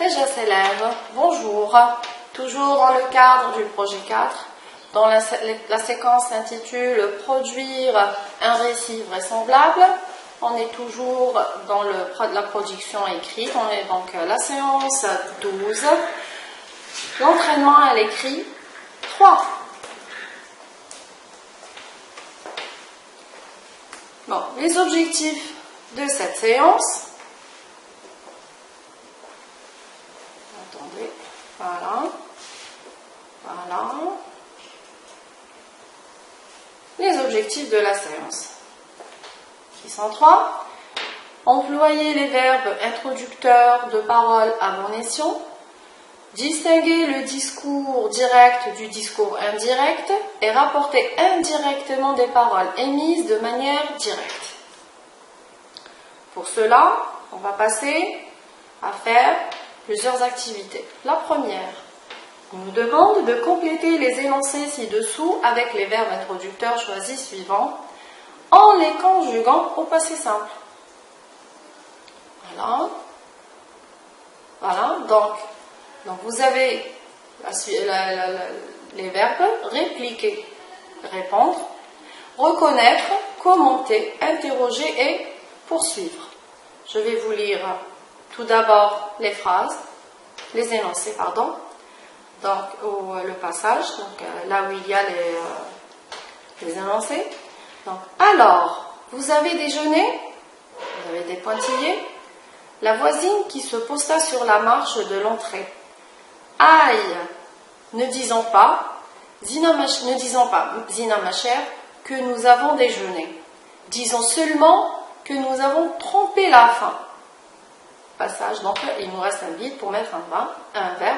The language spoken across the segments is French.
Très chers élèves, bonjour. Toujours dans le cadre du projet 4, dont la séquence s'intitule « Produire un récit vraisemblable ». On est toujours dans la production écrite, on est donc à la séance 12. L'entraînement à l'écrit 3. Bon, les objectifs de cette séance. Attendez, voilà. Les objectifs de la séance, qui sont 3. Employer les verbes introducteurs de paroles à bon escient. Distinguer le discours direct du discours indirect et rapporter indirectement des paroles émises de manière directe. Pour cela, on va passer à faire plusieurs activités. La première nous demande de compléter les énoncés ci-dessous avec les verbes introducteurs choisis suivants en les conjuguant au passé simple. Voilà. Donc vous avez les verbes répliquer, répondre, reconnaître, commenter, interroger et poursuivre. Je vais vous lire tout d'abord les phrases, les énoncés, donc le passage, là où il y a les énoncés. Donc, alors, vous avez déjeuné, vous avez des pointillés, la voisine qui se posta sur la marche de l'entrée. Aïe, ne disons pas, Zina ma chère, que nous avons déjeuné. Disons seulement que nous avons trompé la faim. Passage, donc il nous reste un vide pour mettre un verbe.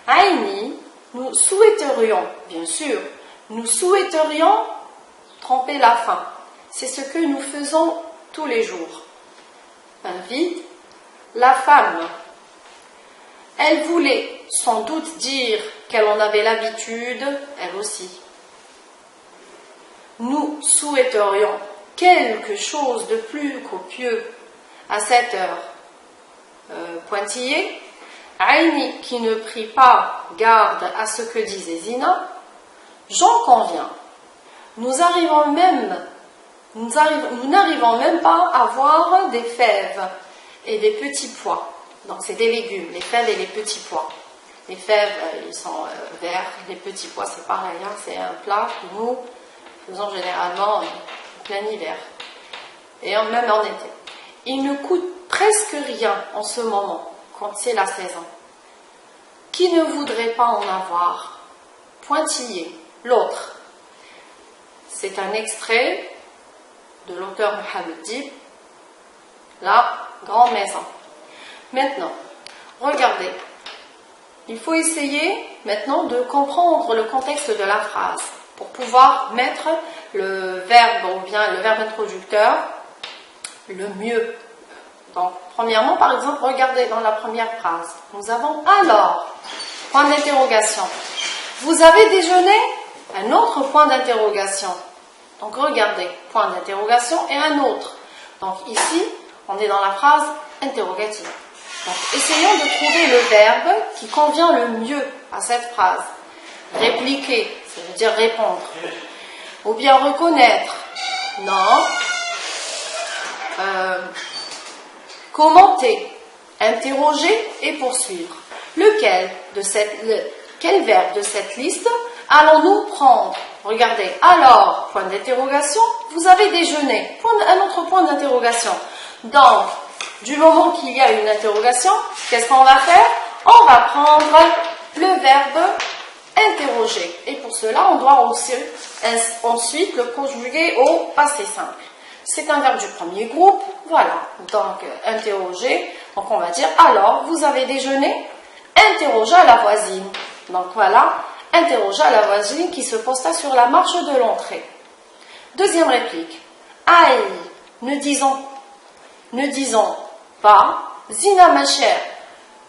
Aïni, nous souhaiterions, bien sûr, nous souhaiterions tromper la faim. C'est ce que nous faisons tous les jours. Un vide. La femme, elle voulait sans doute dire qu'elle en avait l'habitude, elle aussi. Nous souhaiterions quelque chose de plus copieux à cette heure. Pointillé, Aïni qui ne prit pas garde à ce que disait Zina, j'en conviens. Nous n'arrivons même pas à voir des fèves et des petits pois. Donc c'est des légumes, les fèves et les petits pois. Les fèves, ils sont verts, les petits pois c'est pareil, c'est un plat que nous faisons généralement en plein hiver et même en été. Il ne coûte presque rien en ce moment, quand c'est la saison. Qui ne voudrait pas en avoir? Pointillé, l'autre. C'est un extrait de l'auteur Mohamed Dib, La Grande Maison. Maintenant, regardez. Il faut essayer maintenant de comprendre le contexte de la phrase pour pouvoir mettre le verbe ou bien le verbe introducteur le mieux. Donc, premièrement, par exemple, regardez dans la première phrase. Nous avons alors, point d'interrogation. Vous avez déjeuné? Un autre point d'interrogation. Donc, regardez, point d'interrogation et un autre. Donc, ici, on est dans la phrase interrogative. Donc, essayons de trouver le verbe qui convient le mieux à cette phrase. Répliquer, ça veut dire répondre. Ou bien reconnaître. Non. Commenter, interroger et poursuivre. Quel verbe de cette liste allons-nous prendre? Regardez, alors, point d'interrogation, vous avez déjeuné. Un autre point d'interrogation. Donc, du moment qu'il y a une interrogation, qu'est-ce qu'on va faire? On va prendre le verbe interroger. Et pour cela, on doit aussi ensuite le conjuguer au passé simple. C'est un verbe du premier groupe, voilà. Donc, interroger. Donc, on va dire, alors, vous avez déjeuné? Interrogea la voisine. Donc, voilà, interrogea la voisine qui se posta sur la marche de l'entrée. Deuxième réplique. Aïe, ne disons pas, Zina ma chère,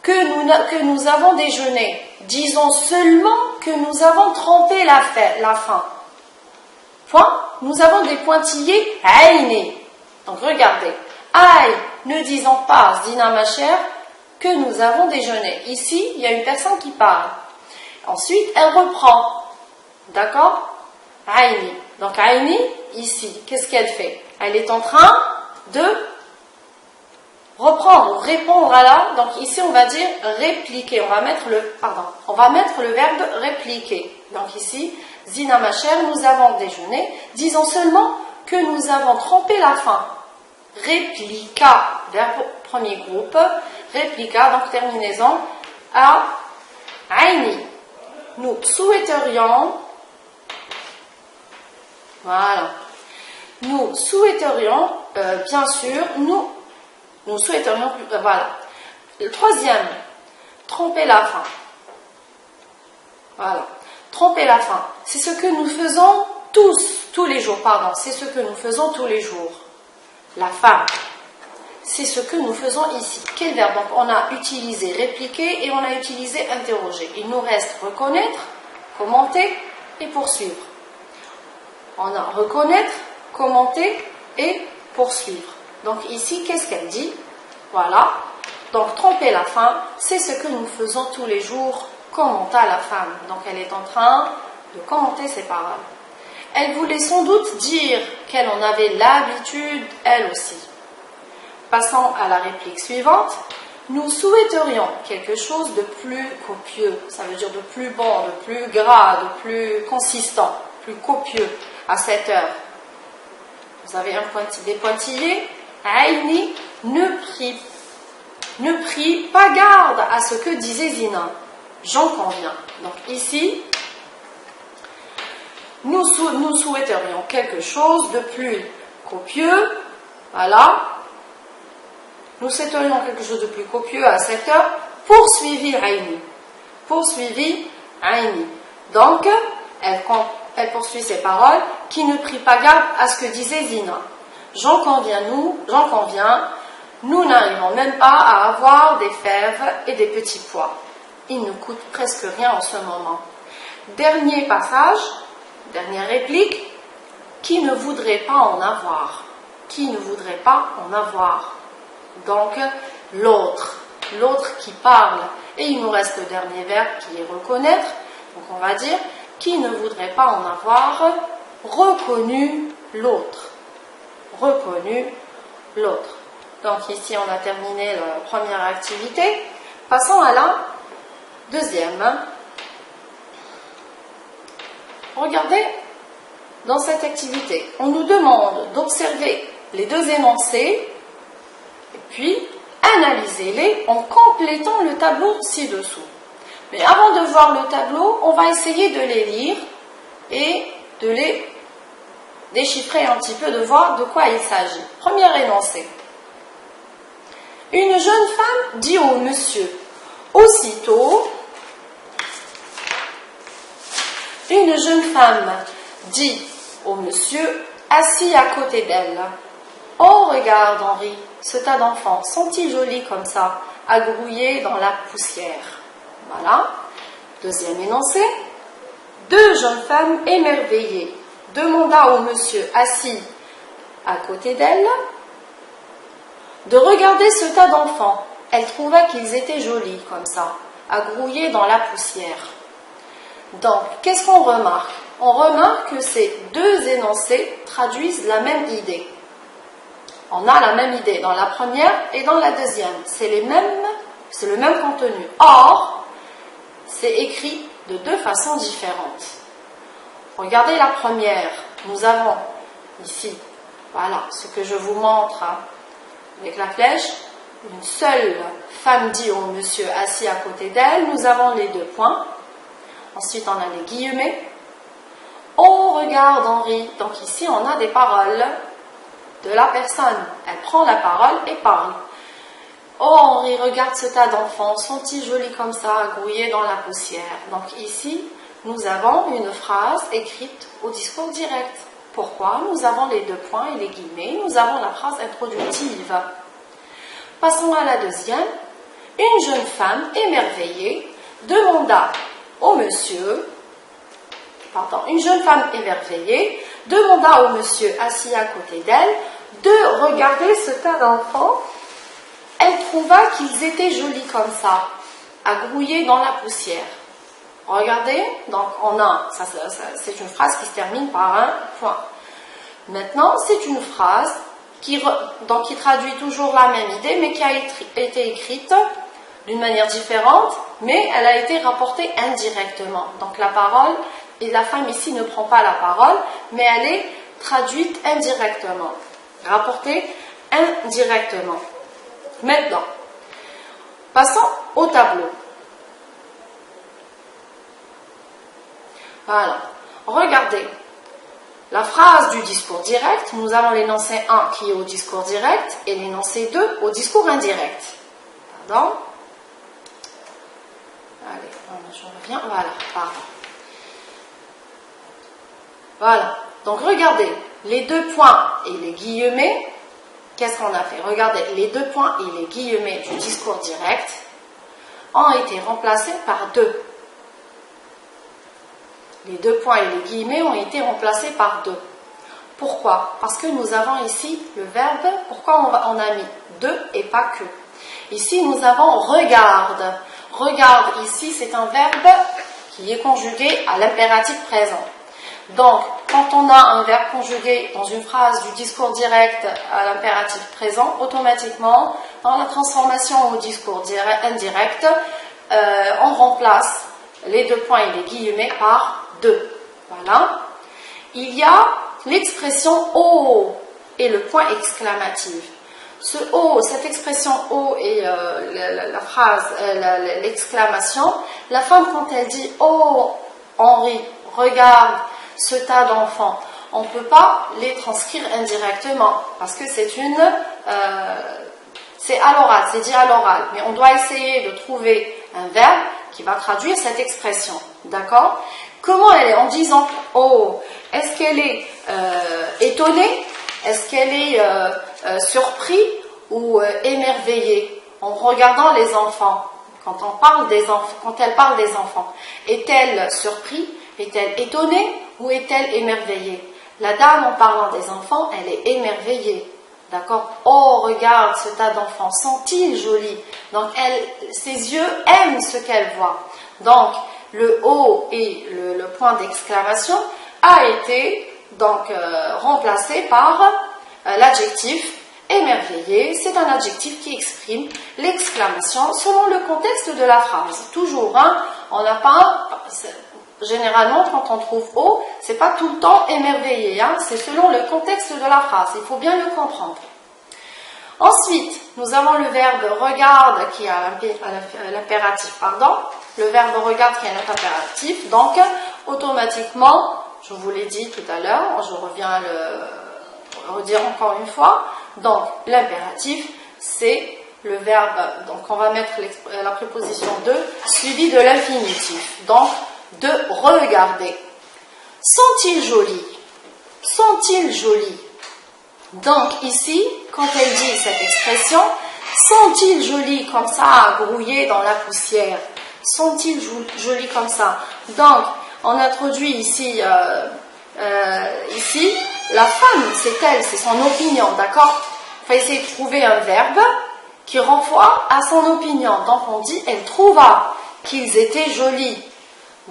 que nous avons déjeuné. Disons seulement que nous avons trompé la faim. Point. Nous avons des pointillés aïné. Donc regardez. Aïe, ne disons pas, Zina ma chère, que nous avons déjeuné. Ici, il y a une personne qui parle. Ensuite, elle reprend. D'accord? Aïni. Donc, Aïni, ici, qu'est-ce qu'elle fait? Elle est en train de reprendre, répondre à la. Donc, ici, on va dire répliquer. On va mettre le verbe répliquer. Donc, ici, Zina, ma chère, nous avons déjeuné. Disons seulement que nous avons trompé la fin. Répliqua, verbe premier groupe. Répliqua, donc terminaison, à Aïni. Nous souhaiterions, voilà, nous souhaiterions, bien sûr, nous souhaiterions, voilà. Le troisième, tromper la fin. Voilà, tromper la fin. C'est ce que nous faisons tous les jours, pardon, c'est ce que nous faisons tous les jours. La fin. C'est ce que nous faisons ici. Quel verbe? Donc, on a utilisé répliquer et on a utilisé interroger. Il nous reste reconnaître, commenter et poursuivre. On a reconnaître, commenter et poursuivre. Donc, ici, qu'est-ce qu'elle dit? Voilà. Donc, tromper la fin, c'est ce que nous faisons tous les jours, commenta la femme. Donc, elle est en train de commenter ses paroles. Elle voulait sans doute dire qu'elle en avait l'habitude, elle aussi. Passons à la réplique suivante. Nous souhaiterions quelque chose de plus copieux, ça veut dire de plus bon, de plus gras, de plus consistant, plus copieux à cette heure. Vous avez des pointillés. Aïni ne prit pas garde à ce que disait Zina. J'en conviens. Donc ici, nous souhaiterions quelque chose de plus copieux. Voilà. Nous souhaiterions quelque chose de plus copieux à cette heure. Poursuivi Aïni. Poursuivi Aïni. Donc, elle poursuit ses paroles, qui ne prit pas garde à ce que disait Zina. J'en conviens, nous n'arrivons même pas à avoir des fèves et des petits pois. Ils ne coûtent presque rien en ce moment. Dernier passage, dernière réplique, qui ne voudrait pas en avoir? Qui ne voudrait pas en avoir? Donc, l'autre qui parle. Et il nous reste le dernier verbe qui est reconnaître. Donc, on va dire, qui ne voudrait pas en avoir reconnu l'autre. Reconnu l'autre. Donc, ici, on a terminé la première activité. Passons à la deuxième. Regardez, dans cette activité, on nous demande d'observer les deux énoncés et puis analyser-les en complétant le tableau ci-dessous. Mais avant de voir le tableau, on va essayer de les lire et de les déchiffrer un petit peu, de voir de quoi il s'agit. Premier énoncé. Une jeune femme dit au monsieur, aussitôt, une jeune femme dit au monsieur, assis à côté d'elle, oh regarde Henri, ce tas d'enfants, sont-ils jolis comme ça, à grouiller dans la poussière? Voilà. Deuxième énoncé. Deux jeunes femmes émerveillées demanda au monsieur assis à côté d'elle de regarder ce tas d'enfants. Elle trouva qu'ils étaient jolis comme ça, à grouiller dans la poussière. Donc, qu'est-ce qu'on remarque? On remarque que ces deux énoncés traduisent la même idée. On a la même idée dans la première et dans la deuxième. C'est le même contenu. Or, c'est écrit de deux façons différentes. Regardez la première. Nous avons ici, voilà, ce que je vous montre avec la flèche. Une seule femme dit au monsieur assis à côté d'elle. Nous avons les deux points. Ensuite, on a les guillemets. On regarde Henri. Donc ici, on a des paroles de la personne. Elle prend la parole et parle. Oh Henri, regarde ce tas d'enfants. Sont-ils jolis comme ça, grouillés dans la poussière? Donc ici, nous avons une phrase écrite au discours direct. Pourquoi? Nous avons les deux points et les guillemets. Nous avons la phrase introductive. Passons à la deuxième. Une jeune femme émerveillée demanda au monsieur, une jeune femme émerveillée demanda au monsieur assis à côté d'elle de regarder ce tas d'enfants Elle trouva qu'ils étaient jolis comme ça, à grouiller dans la poussière. Regardez, donc on a, c'est une phrase qui se termine par un point. Maintenant, c'est une phrase qui traduit toujours la même idée, mais qui a été écrite d'une manière différente, mais elle a été rapportée indirectement. Donc la parole, et la femme ici ne prend pas la parole, mais elle est traduite indirectement, rapportée indirectement. Maintenant, passons au tableau. Voilà. Regardez. La phrase du discours direct, nous avons l'énoncé 1 qui est au discours direct et l'énoncé 2 au discours indirect. Pardon. Allez, je reviens. Voilà, pardon. Voilà. Donc regardez, les deux points et les guillemets, qu'est-ce qu'on a fait? Regardez, les deux points et les guillemets du discours direct ont été remplacés par 2. Les deux points et les guillemets ont été remplacés par 2. Pourquoi? Parce que nous avons ici le verbe. Pourquoi on a mis 2 et pas que? Ici, nous avons regarde. Regarde, ici, c'est un verbe qui est conjugué à l'impératif présent. Donc, quand on a un verbe conjugué dans une phrase du discours direct à l'impératif présent, automatiquement, dans la transformation au discours indirect, on remplace les deux points et les guillemets par 2. Voilà. Il y a l'expression « oh » et le point exclamatif. Ce « oh », cette expression « oh » et la phrase, l'exclamation, la femme quand elle dit « oh Henri, regarde ce tas d'enfants », on ne peut pas les transcrire indirectement parce que c'est à l'oral, c'est dit à l'oral. Mais on doit essayer de trouver un verbe qui va traduire cette expression. D'accord? Comment elle est? En disant « oh », est-ce qu'elle est étonnée? Est-ce qu'elle est surpris ou émerveillée en regardant les enfants? Quand elle parle des enfants, est-elle surprise? Est-elle étonnée ou est-elle émerveillée? La dame, en parlant des enfants, elle est émerveillée. D'accord? Oh, regarde ce tas d'enfants, sont-ils jolis? Donc, ses yeux aiment ce qu'elle voit. Donc, le « oh » et le point d'exclamation a été donc remplacé par l'adjectif émerveillé. C'est un adjectif qui exprime l'exclamation selon le contexte de la phrase. Toujours, hein, on n'a pas... Généralement, quand on trouve « oh », c'est pas tout le temps émerveillé, hein, c'est selon le contexte de la phrase, il faut bien le comprendre. Ensuite, nous avons le verbe « regarde » qui a l'impératif, pardon, le verbe « regarde » qui a l'impératif, donc automatiquement, je vous l'ai dit tout à l'heure, je reviens à le redire encore une fois, donc l'impératif, c'est le verbe, donc on va mettre la préposition « de » suivie de l'infinitif, donc de regarder. Sont-ils jolis? Sont-ils jolis? Donc ici, quand elle dit cette expression, sont-ils jolis comme ça à grouiller dans la poussière? Sont-ils jolis comme ça? Donc, on introduit ici, la femme, c'est elle, c'est son opinion, d'accord? Il faut essayer de trouver un verbe qui renvoie à son opinion. Donc on dit, elle trouva qu'ils étaient jolis.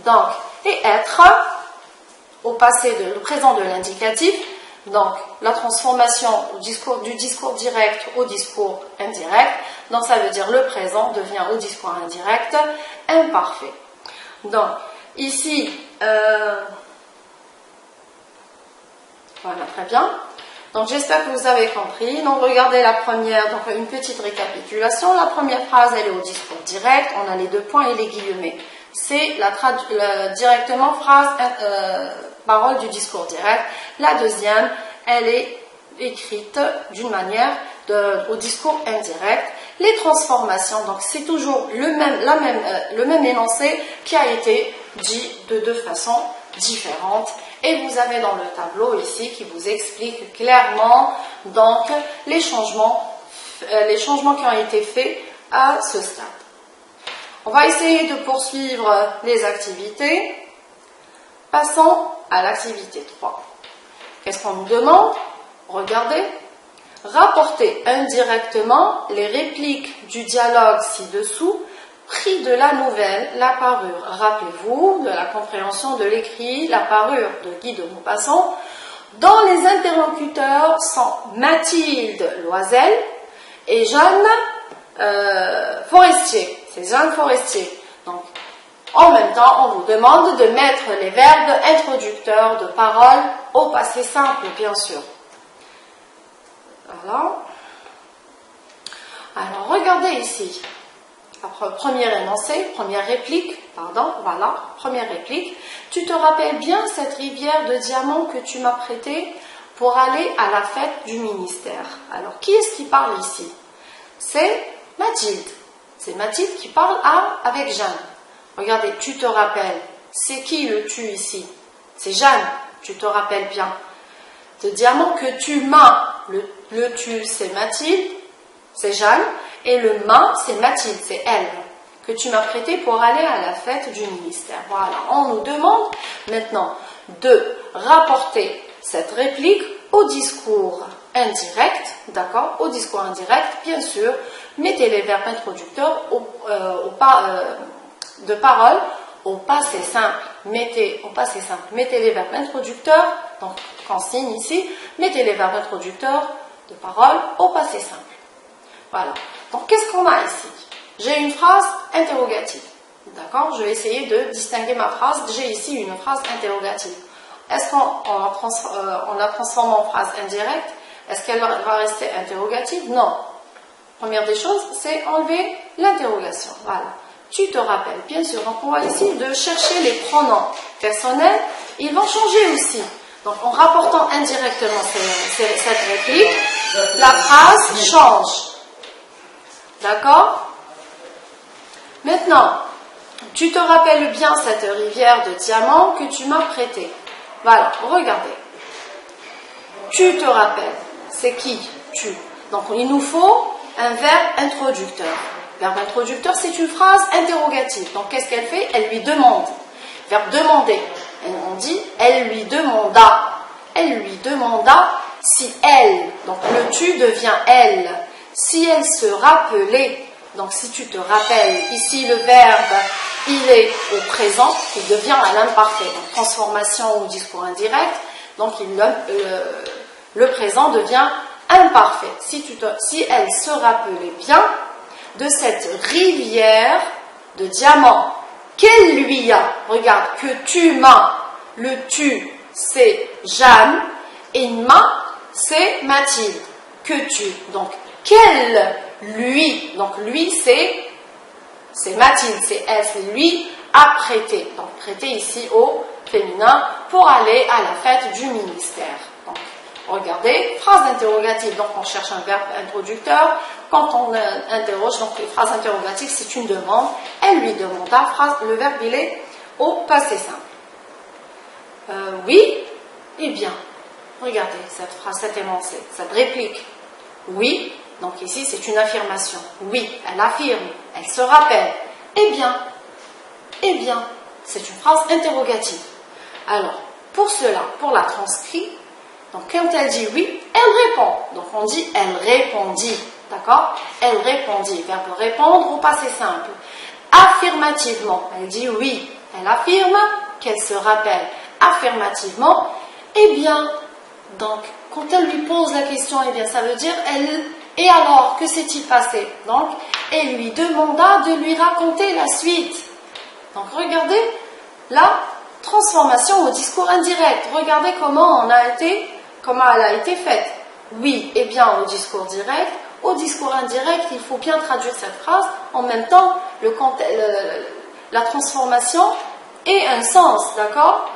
Donc, et être au passé, le présent de l'indicatif, donc la transformation du discours direct au discours indirect, donc ça veut dire le présent devient au discours indirect imparfait. Donc, ici, voilà, très bien. Donc j'espère que vous avez compris. Donc regardez la première, donc une petite récapitulation. La première phrase, elle est au discours direct, on a les deux points et les guillemets. C'est directement phrase, parole du discours direct. La deuxième, elle est écrite d'une manière au discours indirect. Les transformations, donc c'est toujours le même énoncé qui a été dit de deux façons différentes. Et vous avez dans le tableau ici qui vous explique clairement donc les changements qui ont été faits à ce stade. On va essayer de poursuivre les activités. Passons à l'activité 3. Qu'est-ce qu'on nous demande? Regardez. Rapportez indirectement les répliques du dialogue ci-dessous, pris de la nouvelle, la parure. Rappelez-vous de la compréhension de l'écrit, la parure de Guy de Maupassant, dont les interlocuteurs sont Mathilde Loisel et Jeanne Forestier. C'est Jeanne Forestier. Donc, en même temps, on vous demande de mettre les verbes introducteurs de parole au passé simple, bien sûr. Voilà. Alors, regardez ici. Premier énoncé, première réplique, pardon, voilà, première réplique. Tu te rappelles bien cette rivière de diamants que tu m'as prêtée pour aller à la fête du ministère. Alors, qui est-ce qui parle ici? C'est Mathilde. C'est Mathilde qui parle avec Jeanne. Regardez, tu te rappelles. C'est qui le tu ici? C'est Jeanne, tu te rappelles bien. Le diamant que tu m'as, le tu c'est Mathilde, c'est Jeanne, et le main c'est Mathilde, c'est elle, que tu m'as prêté pour aller à la fête du ministère. Voilà, on nous demande maintenant de rapporter cette réplique au discours indirect, d'accord? Au discours indirect, bien sûr, mettez les verbes introducteurs de parole au passé simple. Mettez les verbes introducteurs, donc consigne ici, mettez les verbes introducteurs de parole au passé simple. Voilà. Donc qu'est-ce qu'on a ici? J'ai une phrase interrogative. D'accord? Je vais essayer de distinguer ma phrase. J'ai ici une phrase interrogative. Est-ce qu'on la transforme en phrase indirecte? Est-ce qu'elle va rester interrogative? Non. Première des choses, c'est enlever l'interrogation. Voilà. Tu te rappelles, bien sûr. Donc on va ici de chercher les pronoms personnels. Ils vont changer aussi. Donc en rapportant indirectement cette réplique, la phrase change. D'accord? Maintenant, tu te rappelles bien cette rivière de diamants que tu m'as prêtée. Voilà, regardez. Tu te rappelles. C'est qui? Tu. Donc il nous faut un verbe introducteur. Verbe introducteur, c'est une phrase interrogative. Donc qu'est-ce qu'elle fait? Elle lui demande. Verbe demander. On dit, elle lui demanda. Elle lui demanda si elle. Donc le tu devient elle. Si elle se rappelait. Donc si tu te rappelles, ici le verbe, il est au présent, il devient à l'imparfait. Donc transformation au discours indirect. Donc le présent devient imparfait. Si elle se rappelait bien de cette rivière de diamants qu'elle lui a, regarde, que tu m'as, le tu c'est Jeanne et ma c'est Mathilde, que tu, donc qu'elle lui, donc lui c'est Mathilde, c'est elle, c'est lui a prêté, donc prêté ici au féminin pour aller à la fête du ministère. Donc, regardez, phrase interrogative, donc on cherche un verbe introducteur. Quand on interroge, donc les phrases interrogatives, c'est une demande. Elle lui demanda, le verbe il est au passé simple. Oui, eh bien, regardez cette phrase, cet énoncé, cette réplique. Oui, donc ici c'est une affirmation. Oui, elle affirme, elle se rappelle. Eh bien, c'est une phrase interrogative. Alors, pour cela, pour la transcrire, donc quand elle dit oui, elle répond. Donc on dit elle répondit. D'accord? Elle répondit. Verbe répondre au passé simple. Affirmativement, elle dit oui. Elle affirme qu'elle se rappelle. Affirmativement, eh bien, donc quand elle lui pose la question, eh bien ça veut dire et alors, que s'est-il passé? Donc, elle lui demanda de lui raconter la suite. Donc regardez la transformation au discours indirect. Regardez comment elle a été faite. Oui, eh bien, au discours direct. Au discours indirect, il faut bien traduire cette phrase. En même temps, la transformation ait un sens, d'accord?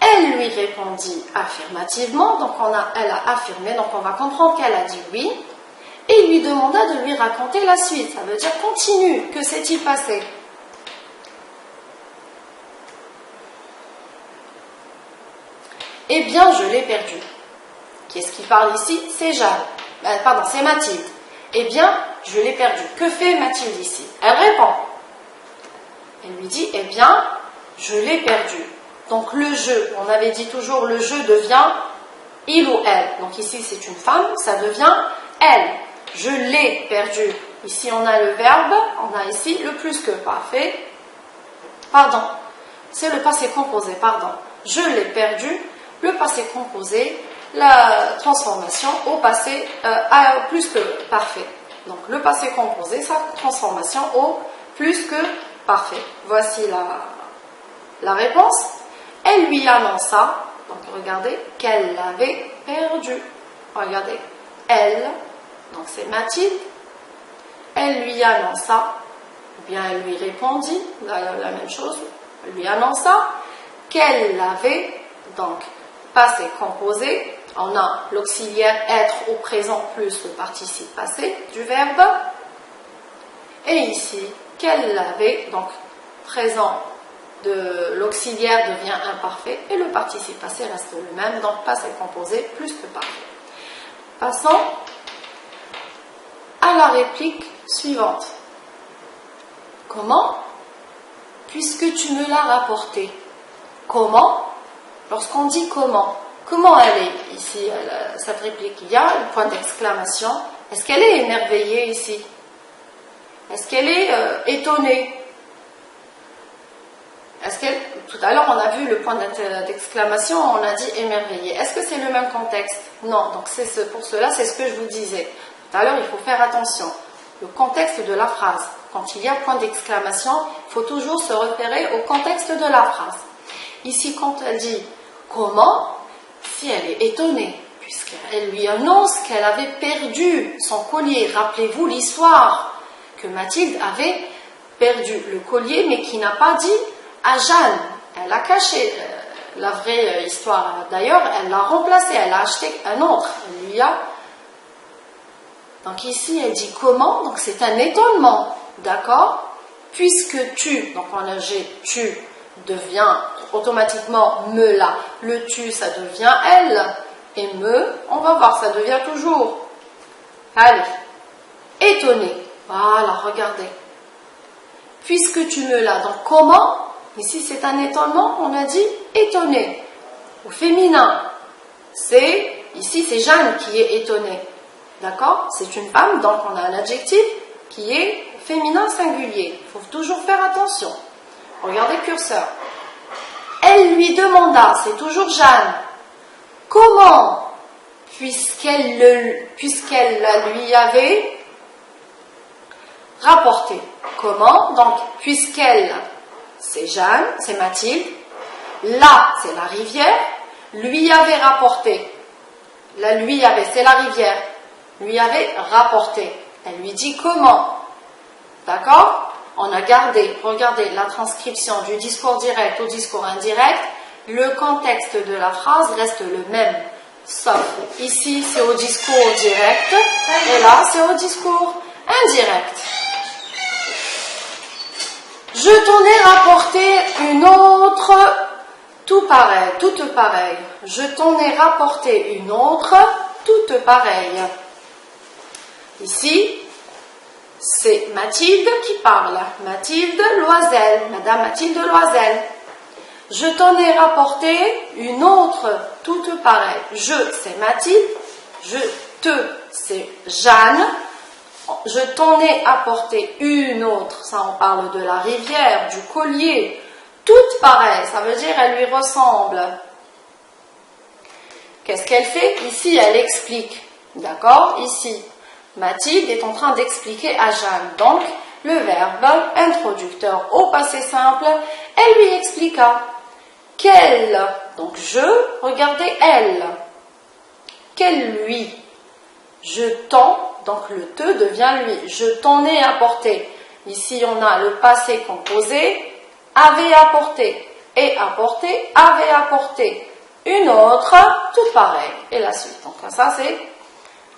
Elle lui répondit affirmativement, donc elle a affirmé, donc on va comprendre qu'elle a dit oui. Et il lui demanda de lui raconter la suite. Ça veut dire continue, que s'est-il passé? Eh bien, je l'ai perdu. Qui est-ce qui parle ici? C'est Jeanne. C'est Mathilde. Eh bien, je l'ai perdu. Que fait Mathilde ici? Elle répond. Elle lui dit, eh bien, je l'ai perdu. Donc le jeu, on avait dit toujours le jeu devient il ou elle. Donc ici c'est une femme, ça devient elle. Je l'ai perdu. Ici on a le verbe, on a ici le plus que parfait. Pardon, c'est le passé composé, pardon. Je l'ai perdu, le passé composé, la transformation au passé à plus que parfait. Donc le passé composé, sa transformation au plus que parfait. Voici la réponse. Elle lui annonça, donc regardez, qu'elle l'avait perdu. Regardez, elle, donc c'est Mathilde, elle lui annonça, ou bien elle lui répondit, la même chose, elle lui annonça qu'elle l'avait, donc passé composé, on a l'auxiliaire être au présent plus le participe passé du verbe, et ici, qu'elle l'avait, donc présent de l'auxiliaire devient imparfait et le participe passé reste le même, donc passé composé plus que parfait. Passons à la réplique suivante. Comment? Puisque tu me l'as rapporté. Comment? Lorsqu'on dit comment elle est ici, cette réplique? Il y a un point d'exclamation. Est-ce qu'elle est émerveillée ici? Est-ce qu'elle est étonnée? Tout à l'heure, on a vu le point d'exclamation, on a dit émerveillé. Est-ce que c'est le même contexte? Non, donc pour cela, c'est ce que je vous disais. Tout à l'heure, il faut faire attention. Le contexte de la phrase. Quand il y a point d'exclamation, il faut toujours se référer au contexte de la phrase. Ici, quand elle dit comment, si elle est étonnée, puisqu'elle lui annonce qu'elle avait perdu son collier. Rappelez-vous l'histoire que Mathilde avait perdu le collier, mais qui n'a pas dit à Jeanne. Elle a caché la vraie histoire. D'ailleurs, elle l'a remplacé, elle a acheté un autre. Elle lui a... Donc ici, elle dit comment, donc c'est un étonnement, d'accord? Puisque tu, donc en âgé, tu devient automatiquement me là. Le tu, ça devient elle. Et me, on va voir, ça devient toujours. Allez, étonné. Voilà, regardez. Puisque tu me l'as, donc comment? Ici, c'est un étonnement, on a dit étonné. Au féminin, ici, c'est Jeanne qui est étonnée. D'accord? C'est une femme, donc on a un adjectif qui est féminin singulier. Il faut toujours faire attention. Regardez le curseur. Elle lui demanda, c'est toujours Jeanne, comment, puisqu'elle lui avait rapporté. Comment? Donc, puisqu'elle, c'est Jeanne, c'est Mathilde, là, c'est la rivière, lui avait rapporté. Là, lui avait, c'est la rivière, lui avait rapporté. Elle lui dit comment. D'accord? On a gardé, regardez la transcription du discours direct au discours indirect, le contexte de la phrase reste le même. Sauf ici, c'est au discours direct, et là, c'est au discours indirect. Je t'en ai rapporté une autre, toute pareille. Je t'en ai rapporté une autre, toute pareille. Ici, c'est Mathilde qui parle. Mathilde Loisel, Madame Mathilde Loisel. Je t'en ai rapporté une autre, toute pareille. Je, c'est Mathilde. C'est Jeanne. Je t'en ai apporté une autre. Ça, on parle de la rivière, du collier. Toute pareille, ça veut dire elle lui ressemble. Qu'est-ce qu'elle fait? Ici, elle explique. D'accord? Ici, Mathilde est en train d'expliquer à Jeanne. Donc, le verbe introducteur au passé simple, elle lui expliqua. Qu'elle, donc je, regardez elle. Qu'elle lui. Je t'en, donc le te devient lui. Je t'en ai apporté. Ici, on a le passé composé, avait apporté. Et apporté, avait apporté. Une autre, toute pareille. Et la suite. Donc, ça, c'est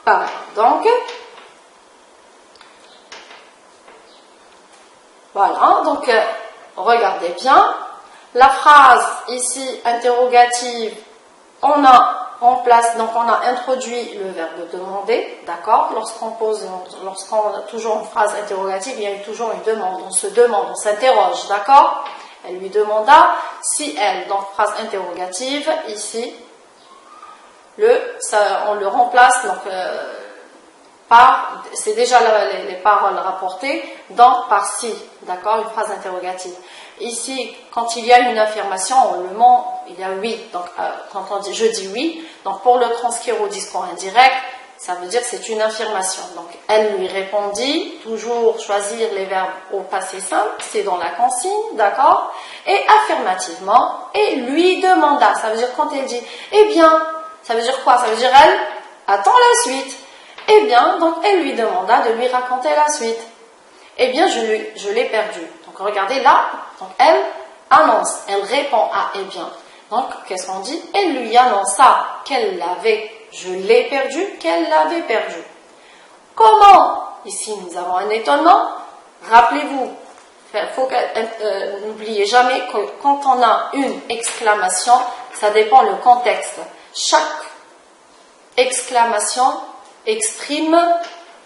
pareil. Donc, voilà. Donc, regardez bien. La phrase ici, interrogative, on a introduit le verbe demander, d'accord? Lorsqu'on a toujours une phrase interrogative, il y a toujours une demande, on se demande, on s'interroge, d'accord? Elle lui demanda si elle, donc phrase interrogative, ici, on le remplace donc, c'est déjà les paroles rapportées dans par si, d'accord, une phrase interrogative. Ici, quand il y a une affirmation, on le ment, il y a oui. Donc, quand on dit je dis oui, donc pour le transcrire au discours indirect, ça veut dire que c'est une affirmation. Donc, elle lui répondit, toujours choisir les verbes au passé simple, c'est dans la consigne, d'accord, et affirmativement, et lui demanda. Ça veut dire quand elle dit, eh bien, ça veut dire quoi? Ça veut dire elle attend la suite. Eh bien, donc elle lui demanda de lui raconter la suite. Eh bien, je l'ai perdu. Donc regardez là, donc elle annonce, elle répond à eh bien. Donc qu'est-ce qu'on dit? Elle lui annonça qu'elle l'avait, je l'ai perdu, qu'elle l'avait perdu. Comment? Ici nous avons un étonnement. Rappelez-vous, n'oubliez jamais que quand on a une exclamation, ça dépend le contexte. Chaque exclamation exprime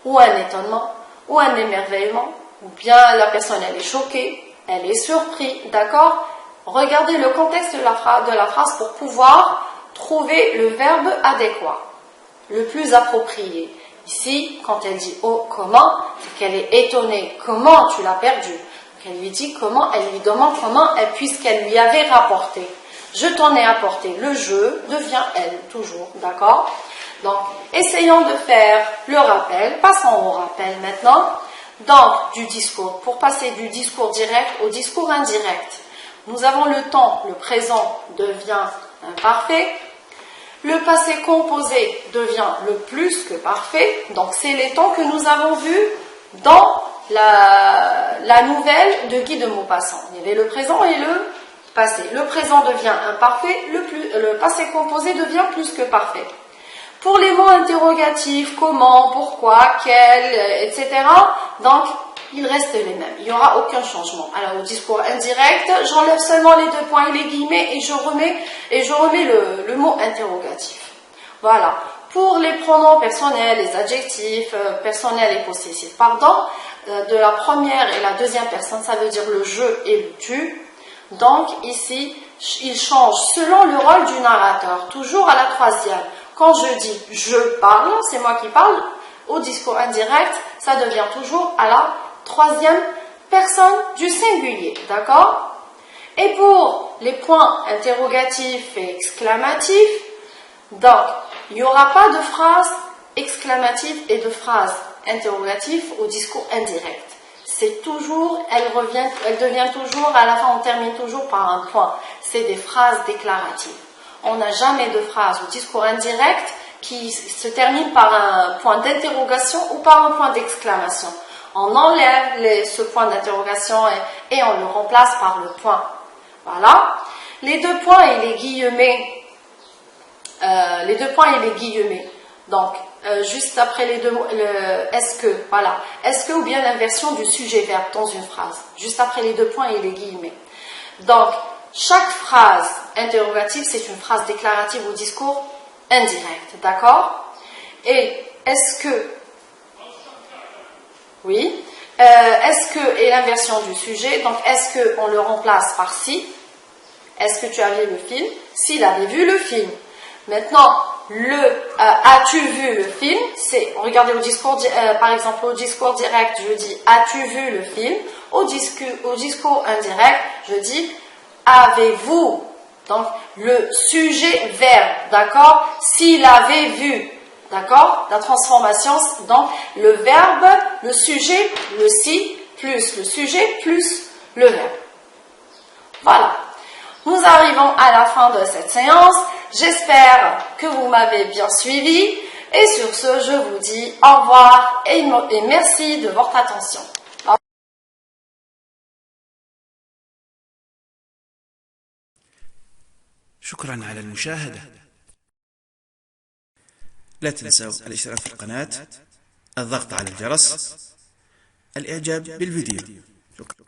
ou un étonnement, ou un émerveillement, ou bien la personne elle est choquée, elle est surprise, d'accord? Regardez le contexte de la phrase pour pouvoir trouver le verbe adéquat, le plus approprié. Ici, quand elle dit oh comment, c'est qu'elle est étonnée. Comment tu l'as perdu? Donc elle lui dit comment, elle lui demande comment, puisqu'elle lui avait rapporté. Je t'en ai apporté. Le je devient elle, toujours, d'accord? Donc, essayons de faire le rappel. Passons au rappel maintenant. Donc, du discours. Pour passer du discours direct au discours indirect, nous avons le temps, le présent devient imparfait. Le passé composé devient le plus que parfait. Donc, c'est les temps que nous avons vus dans la nouvelle de Guy de Maupassant. Il y avait le présent et le passé. Le présent devient imparfait, le passé composé devient plus que parfait. Pour les mots interrogatifs, comment, pourquoi, quel, etc., donc ils restent les mêmes. Il n'y aura aucun changement. Alors au discours indirect, j'enlève seulement les deux points et les guillemets et je remets le mot interrogatif. Voilà. Pour les pronoms personnels, les adjectifs personnels et possessifs, de la première et la deuxième personne, ça veut dire le je et le tu. Donc ici, il change selon le rôle du narrateur, toujours à la troisième. Quand je dis je parle, c'est moi qui parle, au discours indirect, ça devient toujours à la troisième personne du singulier, d'accord? Et pour les points interrogatifs et exclamatifs, donc il n'y aura pas de phrase exclamative et de phrase interrogative au discours indirect. C'est toujours, elle devient toujours, à la fin on termine toujours par un point. C'est des phrases déclaratives. On n'a jamais de phrase au discours indirect qui se termine par un point d'interrogation ou par un point d'exclamation. On enlève ce point d'interrogation et on le remplace par le point. Voilà. Les deux points et les guillemets. Donc, juste après les deux mots, est-ce que, voilà. Est-ce que ou bien l'inversion du sujet-verbe dans une phrase. Juste après les deux points et les guillemets. Donc, chaque phrase interrogative, c'est une phrase déclarative au discours indirect, d'accord? Et est-ce que, oui, est-ce que, et l'inversion du sujet, donc est-ce qu'on le remplace par si? Est-ce que tu as vu le film? S'il avait vu le film. Maintenant, as-tu vu le film? C'est, regardez au discours, par exemple au discours direct, je dis as-tu vu le film? Au discours indirect, je dis avez-vous? Donc, le sujet verbe, d'accord? S'il avait vu, d'accord? La transformation, donc, le verbe, le sujet, le si, plus le sujet, plus le verbe. Voilà. Nous arrivons à la fin de cette séance. J'espère que vous m'avez bien suivi. Et sur ce, je vous dis au revoir et merci de votre attention. شكرا على المشاهدة. لا تنسوا الاشتراك في القناة، الضغط على الجرس، الإعجاب بالفيديو. شكرا.